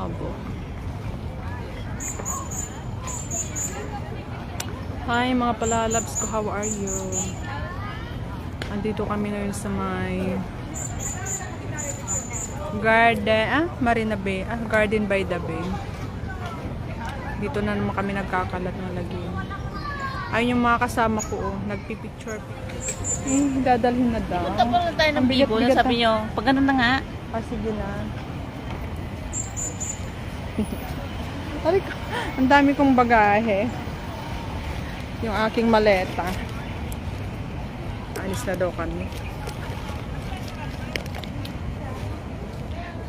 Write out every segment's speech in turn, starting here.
Abo. Hi mga palalabs ko, how are you? Andito kami ngayon sa may Marina Bay, Garden by the Bay. Dito na naman kami nagkakalat ng lagim. Ayun yung mga kasama ko, nagpipicture. Dadalhin na daw. Punta po na tayo ng Bibo. Sabi nyo, pag ganun na nga. Sige na. Ang dami kong bagahe. Yung aking maleta. Alis na daw kami.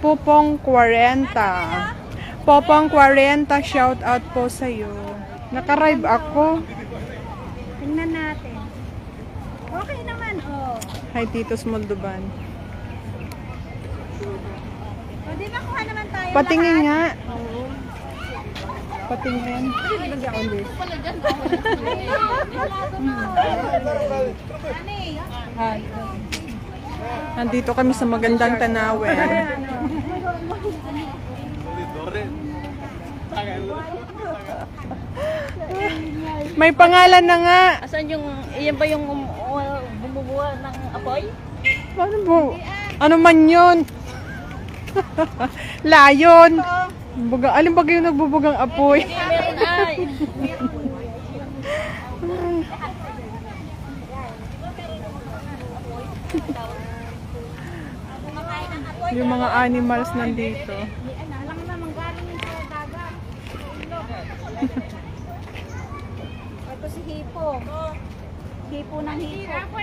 Popong 40. Popong 40, shout out po sa'yo. Naka-rive ako. Tingnan natin. Okay naman, oh. Hi, Titos Moldovan. O, di ba kuha naman tayo Patingin lahat? nga. Oo. Patingin. Nandito kami sa magandang tanawin. May pangalan na nga. Asan yung, iyan ba yung bumubuha ng apoy? Ano po? Ano man yun? Layon. Alin ba yung nagbubugang apoy? Meron ay. Yung mga animals nandito. Alam naman galing sa dagat. Ito si Hipo. Hipo ng Hipo.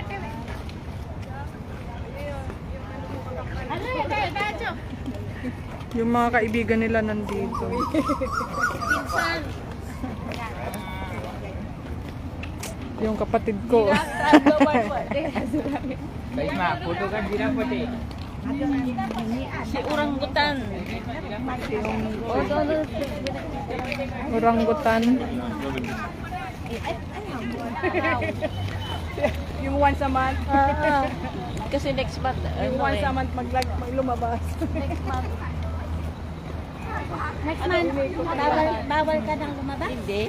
Yung mga kaibigan nila nandito. Yung kapatid ko. Si Oranggutan. Orangutan. Yung once a month. Kasi next month, Yung once a month maglumabas. next month. Next month, bawal ka nang lumabas? Hindi.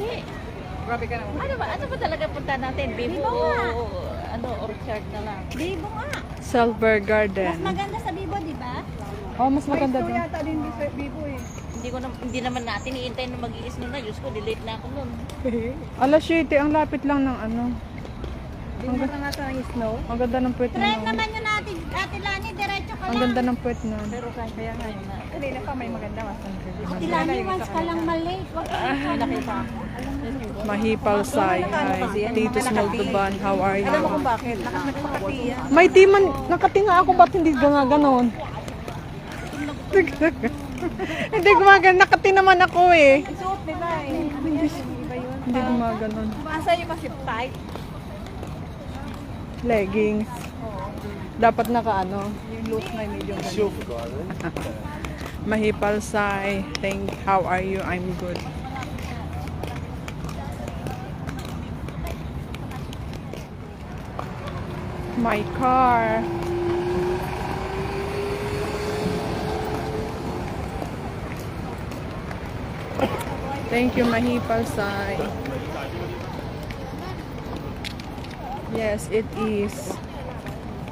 Grabe ka naman. Ano ba talaga punta natin? Bibo Bibo nga. o orchard na lang? Bibo nga. Silver Mas Garden. maganda sa Bibo, di ba? Oh, mas maganda Ito din. yata din sa Bibo eh. Hindi naman natin iintay na mag-iis nun na. Diyos ko, delete na ako nun. Alas 7, ang lapit lang ng ano. Hindi na nga sa snow. Ang ganda ng puwet Try na. naman yun natin, Ate Lani, diretso ka Ang lang. ganda ng puwet na. Pero kaya nga yun na. Kanina pa may maganda mas. Ate Lani, once ka lang malate. Huwag ka lang Nakita. Mahipal Sai. Hi. Titos Moldovan. How are Alam mo you? kung bakit? Nakakati yan. May timan. Nakatinga ako. Ba't hindi gumaganon? Hindi gumaganon. Nakati naman ako eh. Isuot nila eh. Ano yan? Iba yun. Hindi gumaganon. Masa yung masip tight. Leggings. Dapat naka-ano. Yung loose na medium. Mahipal Sai. How are you? I'm good. My car. Thank you, Mahipal Sai. Yes, it is.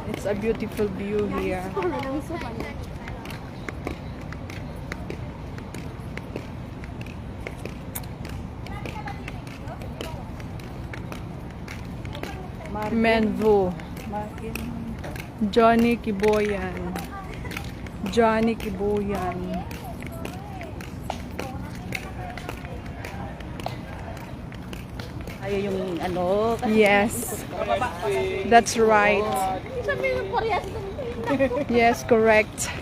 It's a beautiful view here. Menvu. Johnny Kiboyan. Johnny Kiboyan. Ayaw yung ano. Yes. That's right. Sabi ng Korea. Yes, correct.